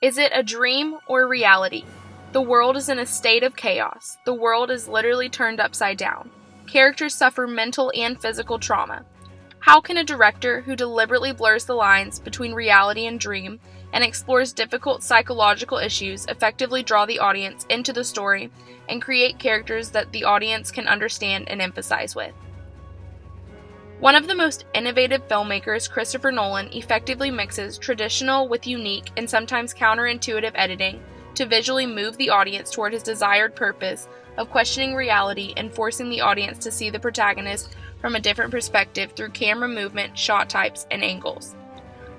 Is it a dream or reality? The world is in a state of chaos. The world is literally turned upside down. Characters suffer mental and physical trauma. How can a director who deliberately blurs the lines between reality and dream and explores difficult psychological issues effectively draw the audience into the story and create characters that the audience can understand and empathize with? One of the most innovative filmmakers, Christopher Nolan, effectively mixes traditional with unique and sometimes counterintuitive editing to visually move the audience toward his desired purpose of questioning reality and forcing the audience to see the protagonist from a different perspective through camera movement, shot types, and angles.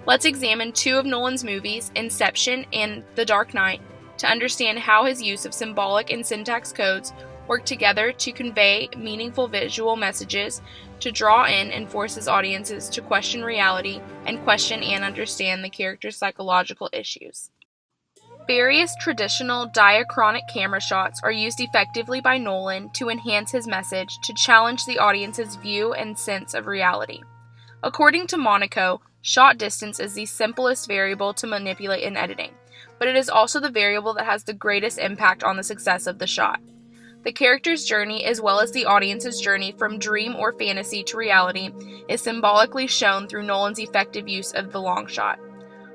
Let's examine two of Nolan's movies, Inception and The Dark Knight, to understand how his use of symbolic and syntax codes work together to convey meaningful visual messages, to draw in and force his audiences to question reality and question and understand the character's psychological issues. Various traditional diachronic camera shots are used effectively by Nolan to enhance his message, to challenge the audience's view and sense of reality. According to Monaco, shot distance is the simplest variable to manipulate in editing, but it is also the variable that has the greatest impact on the success of the shot. The character's journey, as well as the audience's journey from dream or fantasy to reality, is symbolically shown through Nolan's effective use of the long shot.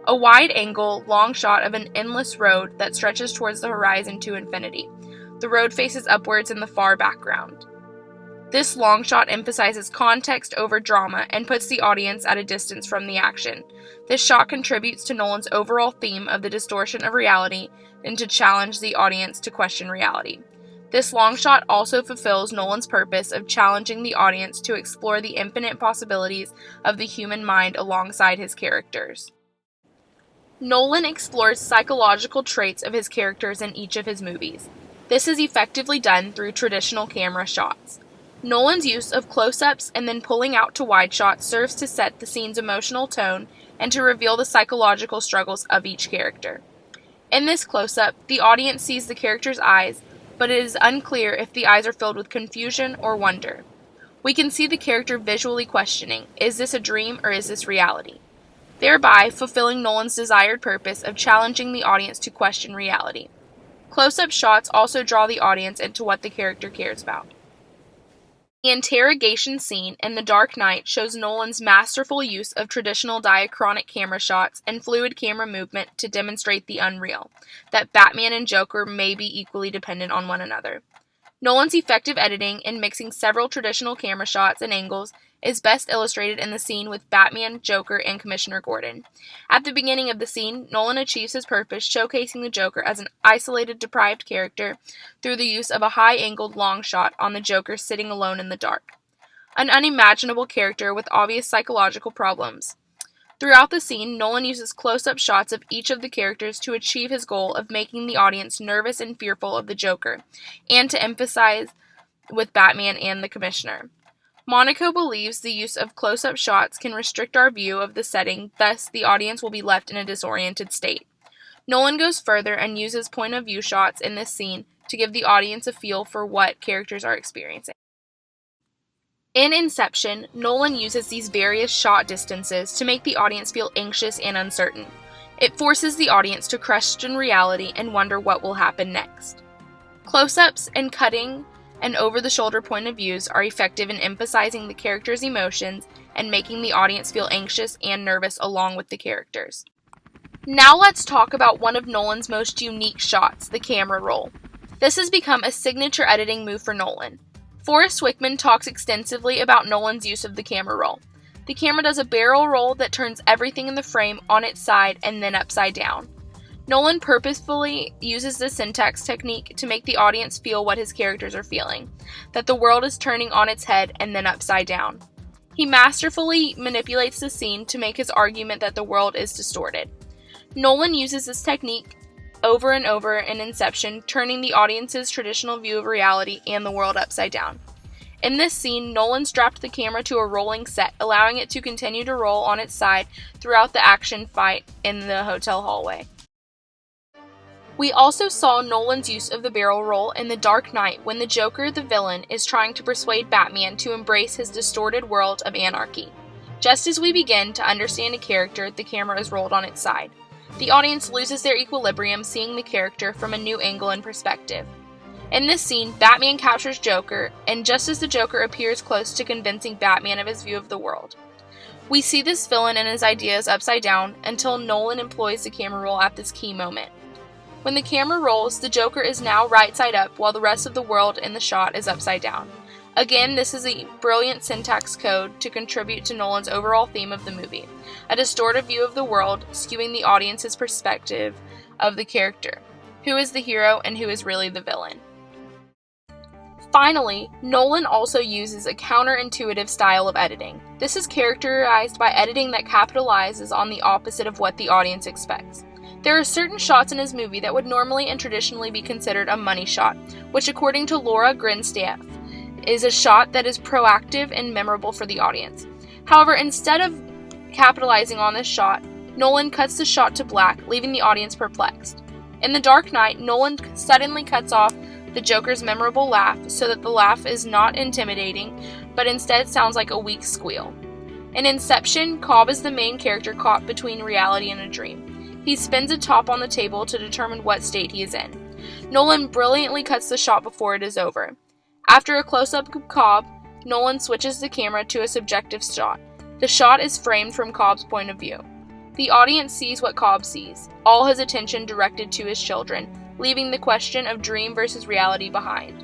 A wide-angle, long shot of an endless road that stretches towards the horizon to infinity. The road faces upwards in the far background. This long shot emphasizes context over drama and puts the audience at a distance from the action. This shot contributes to Nolan's overall theme of the distortion of reality and to challenge the audience to question reality. This long shot also fulfills Nolan's purpose of challenging the audience to explore the infinite possibilities of the human mind alongside his characters. Nolan explores psychological traits of his characters in each of his movies. This is effectively done through traditional camera shots. Nolan's use of close-ups and then pulling out to wide shots serves to set the scene's emotional tone and to reveal the psychological struggles of each character. In this close-up, the audience sees the character's eyes, but it is unclear if the eyes are filled with confusion or wonder. We can see the character visually questioning, is this a dream or is this reality? Thereby fulfilling Nolan's desired purpose of challenging the audience to question reality. Close-up shots also draw the audience into what the character cares about. The interrogation scene in The Dark Knight shows Nolan's masterful use of traditional diachronic camera shots and fluid camera movement to demonstrate the unreal, that Batman and Joker may be equally dependent on one another. Nolan's effective editing in mixing several traditional camera shots and angles is best illustrated in the scene with Batman, Joker, and Commissioner Gordon. At the beginning of the scene, Nolan achieves his purpose, showcasing the Joker as an isolated, deprived character through the use of a high-angled long shot on the Joker sitting alone in the dark. An unimaginable character with obvious psychological problems. Throughout the scene, Nolan uses close-up shots of each of the characters to achieve his goal of making the audience nervous and fearful of the Joker, and to emphasize with Batman and the Commissioner. Monaco believes the use of close-up shots can restrict our view of the setting, thus the audience will be left in a disoriented state. Nolan goes further and uses point-of-view shots in this scene to give the audience a feel for what characters are experiencing. In Inception, Nolan uses these various shot distances to make the audience feel anxious and uncertain. It forces the audience to question reality and wonder what will happen next. Close-ups and cutting and over-the-shoulder point of views are effective in emphasizing the characters' emotions and making the audience feel anxious and nervous along with the characters. Now let's talk about one of Nolan's most unique shots, the camera roll. This has become a signature editing move for Nolan. Forrest Wickman talks extensively about Nolan's use of the camera roll. The camera does a barrel roll that turns everything in the frame on its side and then upside down. Nolan purposefully uses this syntax technique to make the audience feel what his characters are feeling, that the world is turning on its head and then upside down. He masterfully manipulates the scene to make his argument that the world is distorted. Nolan uses this technique over and over in Inception, turning the audience's traditional view of reality and the world upside down. In this scene, Nolan strapped the camera to a rolling set, allowing it to continue to roll on its side throughout the action fight in the hotel hallway. We also saw Nolan's use of the barrel roll in The Dark Knight when the Joker, the villain, is trying to persuade Batman to embrace his distorted world of anarchy. Just as we begin to understand a character, the camera is rolled on its side. The audience loses their equilibrium seeing the character from a new angle and perspective. In this scene, Batman captures Joker, and just as the Joker appears close to convincing Batman of his view of the world, we see this villain and his ideas upside down until Nolan employs the camera roll at this key moment. When the camera rolls, the Joker is now right side up while the rest of the world in the shot is upside down. Again, this is a brilliant syntax code to contribute to Nolan's overall theme of the movie, a distorted view of the world, skewing the audience's perspective of the character, who is the hero and who is really the villain. Finally, Nolan also uses a counterintuitive style of editing. This is characterized by editing that capitalizes on the opposite of what the audience expects. There are certain shots in his movie that would normally and traditionally be considered a money shot, which according to Laura Grinstaff, is a shot that is proactive and memorable for the audience. However, instead of capitalizing on this shot, Nolan cuts the shot to black, leaving the audience perplexed. In The Dark Knight, Nolan suddenly cuts off the Joker's memorable laugh so that the laugh is not intimidating, but instead sounds like a weak squeal. In Inception, Cobb is the main character caught between reality and a dream. He spins a top on the table to determine what state he is in. Nolan brilliantly cuts the shot before it is over. After a close-up of Cobb, Nolan switches the camera to a subjective shot. The shot is framed from Cobb's point of view. The audience sees what Cobb sees, all his attention directed to his children, leaving the question of dream versus reality behind.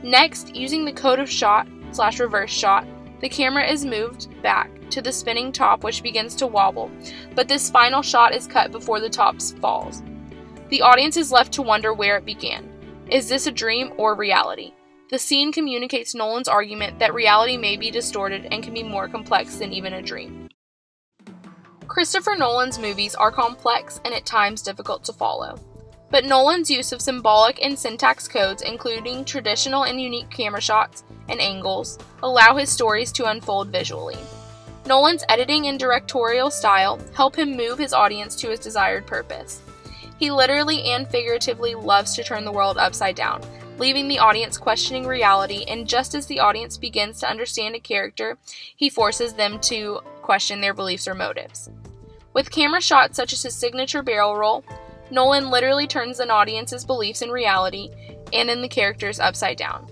Next, using the code of shot/reverse shot, the camera is moved back to the spinning top which begins to wobble, but this final shot is cut before the top falls. The audience is left to wonder where it began. Is this a dream or reality? The scene communicates Nolan's argument that reality may be distorted and can be more complex than even a dream. Christopher Nolan's movies are complex and at times difficult to follow, but Nolan's use of symbolic and syntax codes, including traditional and unique camera shots and angles, allow his stories to unfold visually. Nolan's editing and directorial style help him move his audience to his desired purpose. He literally and figuratively loves to turn the world upside down, leaving the audience questioning reality, and just as the audience begins to understand a character, he forces them to question their beliefs or motives. With camera shots such as his signature barrel roll, Nolan literally turns an audience's beliefs in reality and in the characters upside down,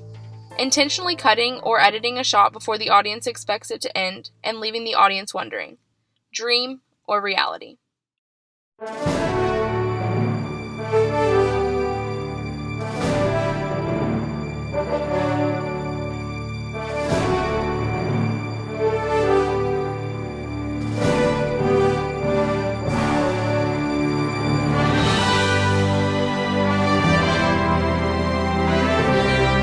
intentionally cutting or editing a shot before the audience expects it to end and leaving the audience wondering, dream or reality.